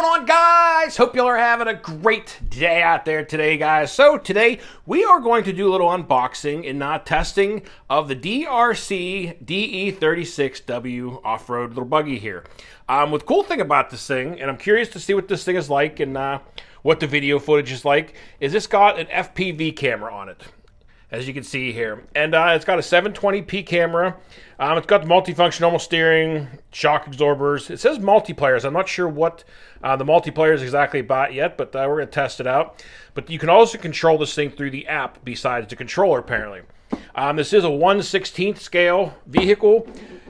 going on, guys? Hope y'all are having a great day out there today, guys. So today we are going to do a little unboxing and testing of the DeeRC DE36W off-road little buggy here. With cool thing about this thing, and I'm curious to see what this thing is like and what the video footage is like, is it's got an FPV camera on it, as you can see here. And it's got a 720p camera. It's got the multifunction normal steering, shock absorbers. It says multiplayers. I'm not sure what the multiplayer is exactly about yet, but we're going to test it out. But you can also control this thing through the app besides the controller, apparently. This is a 1/16 scale vehicle.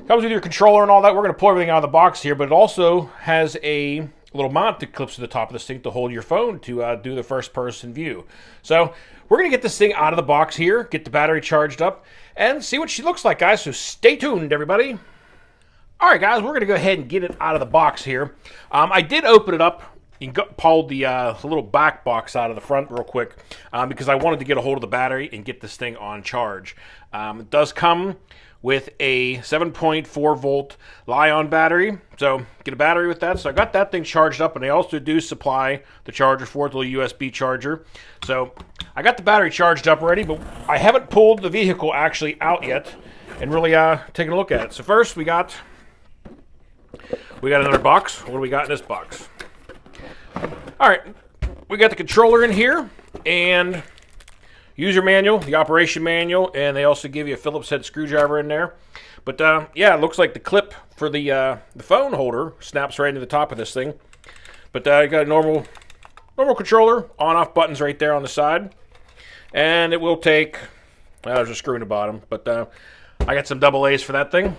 Comes with your controller and all that. We're going to pull everything out of the box here, but it also has a little mount that clips to the top of this thing to hold your phone to do the first-person view. So we're going to get this thing out of the box here, get the battery charged up, and see what she looks like, guys. So stay tuned, everybody. All right, guys, we're going to go ahead and get it out of the box here. I did open it up and pulled the little back box out of the front real quick because I wanted to get a hold of the battery and get this thing on charge. It does come with a 7.4 volt Li-ion battery, so get a battery with that. So I got that thing charged up, and they also do supply the charger for it, the little USB charger. So I got the battery charged up already, but I haven't pulled the vehicle actually out yet and really taken a look at it. So first we got another box. What do we got in this box? All right, we got the controller in here and user manual, the operation manual, and they also give you a Phillips head screwdriver in there. But yeah, it looks like the clip for the phone holder snaps right into the top of this thing. But you got a normal controller, on-off buttons right there on the side, and it will take. There's a screw in the bottom, but I got some double A's for that thing.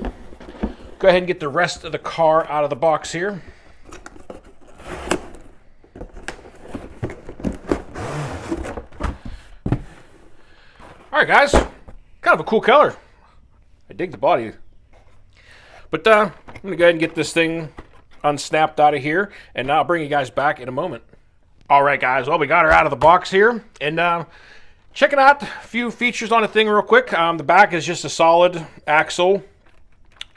Go ahead and get the rest of the car out of the box here. All right, guys, kind of a cool color. I dig the body. But I'm going to go ahead and get this thing unsnapped out of here, and I'll bring you guys back in a moment. All right, guys, well, we got her out of the box here, and checking out a few features on the thing real quick. The back is just a solid axle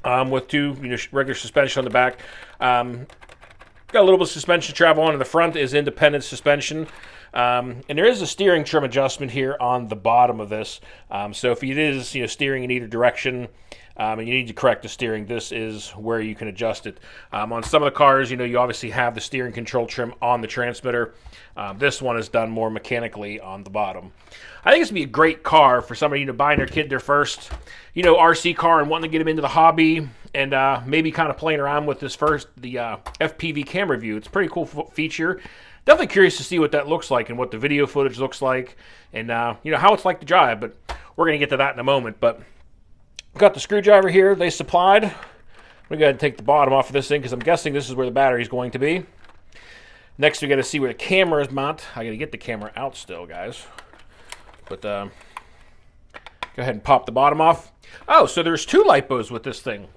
with two regular suspension on the back. Got a little bit of suspension travel on, and the front is independent suspension. And there is a steering trim adjustment here on the bottom of this. So if it is steering in either direction and you need to correct the steering, this is where you can adjust it. On some of the cars, you obviously have the steering control trim on the transmitter. This one is done more mechanically on the bottom. I think this would be a great car for somebody buying their kid their first RC car and wanting to get them into the hobby and maybe kind of playing around with the FPV camera view. It's a pretty cool feature. Definitely curious to see what that looks like and what the video footage looks like and how it's like to drive, but we're going to get to that in a moment. But got the screwdriver here they supplied. I'm going to go ahead and take the bottom off of this thing because I'm guessing this is where the battery is going to be. Next, we got to see where the camera is mounted. I got to get the camera out still, guys. But go ahead and pop the bottom off. Oh, so there's two LiPos with this thing.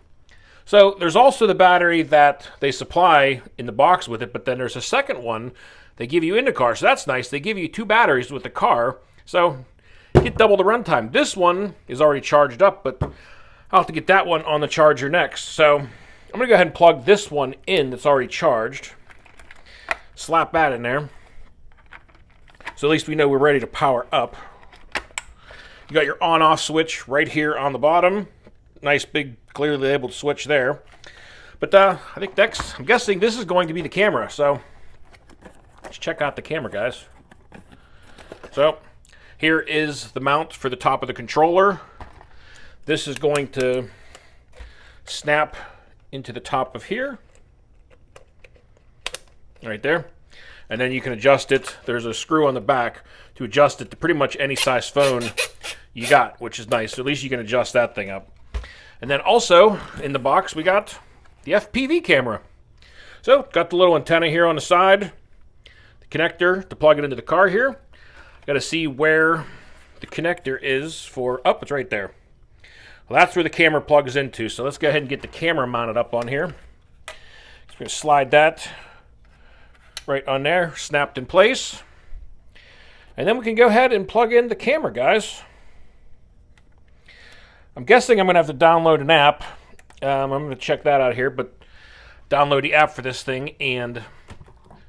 So there's also the battery that they supply in the box with it, but then there's a second one they give you in the car. So that's nice. They give you two batteries with the car, so you get double the runtime. This one is already charged up, but I'll have to get that one on the charger next. So I'm going to go ahead and plug this one in that's already charged. Slap that in there. So at least we know we're ready to power up. You got your on-off switch right here on the bottom. Nice big clearly labeled switch there. But I think next, I'm guessing this is going to be the camera. So let's check out the camera, guys. So here is the mount for the top of the controller. This is going to snap into the top of here. Right there. And then you can adjust it. There's a screw on the back to adjust it to pretty much any size phone you got, which is nice. So at least you can adjust that thing up. And then also in the box we got the FPV camera. So got the little antenna here on the side, the connector to plug it into the car here. Got to see where the connector is for, it's right there. Well, that's where the camera plugs into. So let's go ahead and get the camera mounted up on here. Just going to slide that right on there, snapped in place. And then we can go ahead and plug in the camera, guys. I'm guessing I'm going to have to download an app. I'm going to check that out here, but download the app for this thing and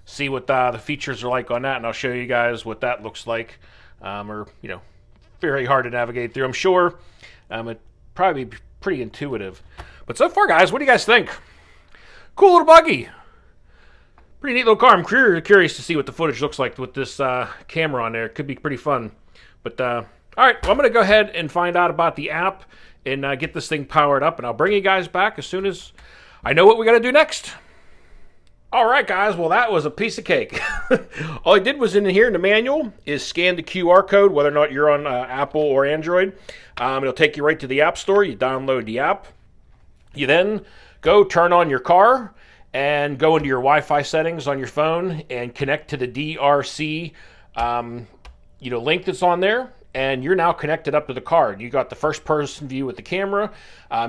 see what the features are like on that, and I'll show you guys what that looks like. Or, you know, very hard to navigate through, I'm sure. It'd probably be pretty intuitive. But so far, guys, what do you guys think? Cool little buggy. Pretty neat little car. I'm curious to see what the footage looks like with this camera on there. It could be pretty fun. But, all right, well, I'm going to go ahead and find out about the app and get this thing powered up, and I'll bring you guys back as soon as I know what we got to do next. All right, guys, well, that was a piece of cake. All I did was in here in the manual is scan the QR code, whether or not you're on Apple or Android. It'll take you right to the App Store. You download the app. You then go turn on your car and go into your Wi-Fi settings on your phone and connect to the DeeRC link that's on there. And you're now connected up to the car. You got the first-person view with the camera.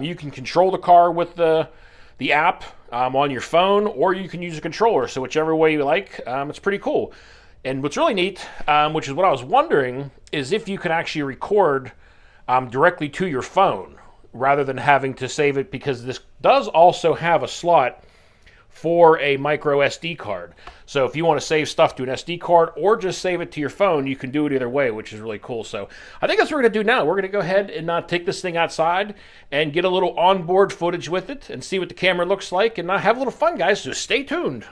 You can control the car with the app on your phone, or you can use a controller. So whichever way you like, it's pretty cool. And what's really neat, which is what I was wondering, is if you can actually record directly to your phone rather than having to save it, because this does also have a slot for a micro SD card. So if you want to save stuff to an SD card or just save it to your phone, you can do it either way, which is really cool. So I think that's what we're going to do now. We're going to go ahead and take this thing outside and get a little onboard footage with it and see what the camera looks like and have a little fun, guys. So stay tuned.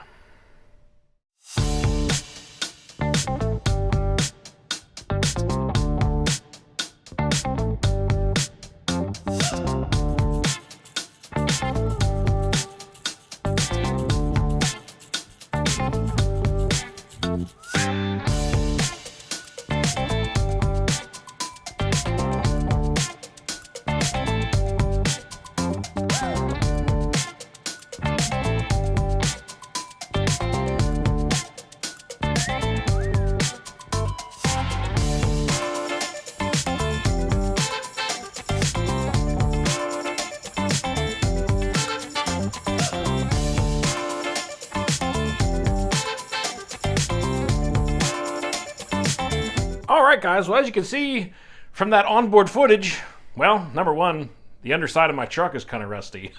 All right, guys, well, as you can see from that onboard footage, well, number one, the underside of my truck is kind of rusty.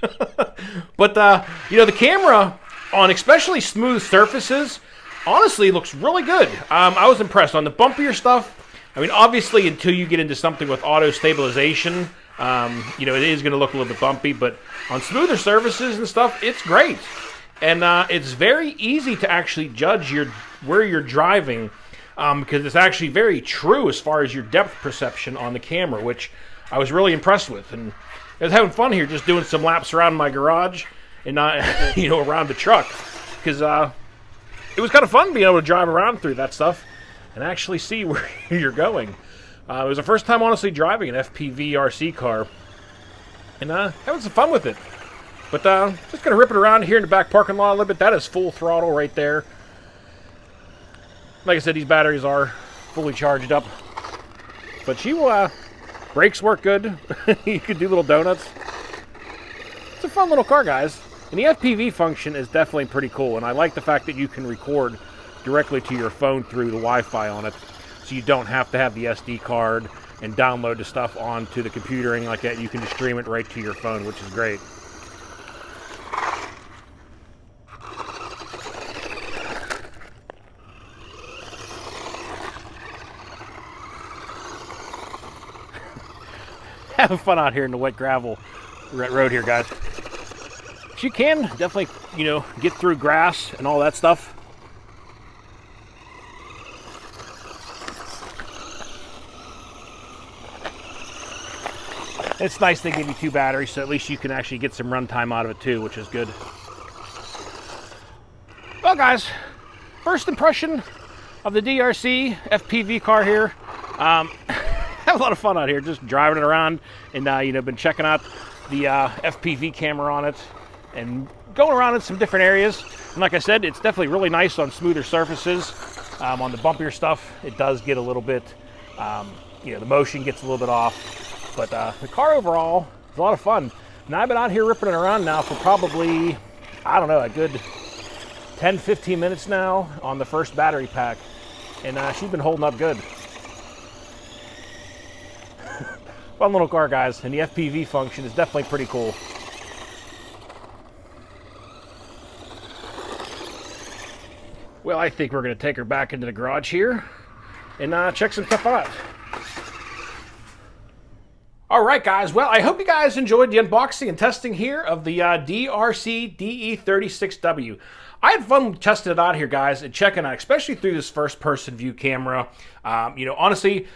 But, the camera on especially smooth surfaces honestly looks really good. I was impressed on the bumpier stuff. I mean, obviously, until you get into something with auto stabilization, it is going to look a little bit bumpy, but on smoother surfaces and stuff, it's great. And it's very easy to actually judge where you're driving, because it's actually very true as far as your depth perception on the camera, which I was really impressed with. And I was having fun here just doing some laps around my garage and not, around the truck, because it was kind of fun being able to drive around through that stuff and actually see where you're going. It was the first time, honestly, driving an FPV RC car, and having some fun with it. But just going to rip it around here in the back parking lot a little bit. That is full throttle right there. Like I said, these batteries are fully charged up. But she will, brakes work good. You could do little donuts. It's a fun little car, guys. And the FPV function is definitely pretty cool. And I like the fact that you can record directly to your phone through the Wi-Fi on it. So you don't have to have the SD card and download the stuff onto the computer or anything like that. You can just stream it right to your phone, which is great. Having fun out here in the wet gravel road here, guys. But you can definitely, get through grass and all that stuff. It's nice they give you 2 batteries, so at least you can actually get some runtime out of it too, which is good. Well, guys, first impression of the DeeRC FPV car here. Have a lot of fun out here, just driving it around, and been checking out the FPV camera on it, and going around in some different areas. And like I said, it's definitely really nice on smoother surfaces. On the bumpier stuff, it does get a little bit, the motion gets a little bit off. But the car overall is a lot of fun. And I've been out here ripping it around now for probably, a good 10, 15 minutes now on the first battery pack. And she's been holding up good. Fun little car, guys, and the FPV function is definitely pretty cool. Well, I think we're going to take her back into the garage here and check some stuff out. All right, guys. Well, I hope you guys enjoyed the unboxing and testing here of the DeeRC DE36W. I had fun testing it out here, guys, and checking out, especially through this first-person view camera. Honestly,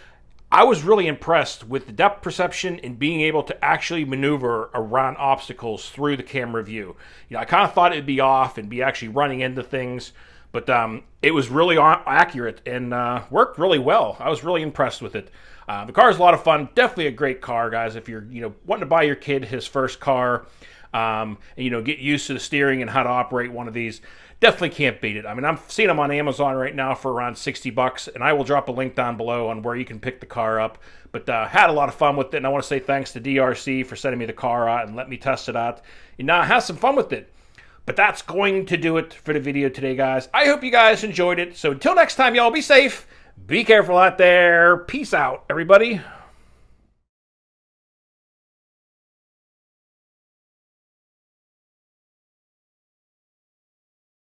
I was really impressed with the depth perception and being able to actually maneuver around obstacles through the camera view. I kind of thought it'd be off and be actually running into things, but it was really accurate and worked really well. I was really impressed with it. The car is a lot of fun. Definitely a great car, guys. If you're wanting to buy your kid his first car, and get used to the steering and how to operate one of these, definitely can't beat it. I mean, I'm seeing them on Amazon right now for around $60, and I will drop a link down below on where you can pick the car up. But had a lot of fun with it, and I want to say thanks to DeeRC for sending me the car out and let me test it out. And now have some fun with it. But that's going to do it for the video today, guys. I hope you guys enjoyed it. So until next time, y'all, be safe. Be careful out there. Peace out, everybody.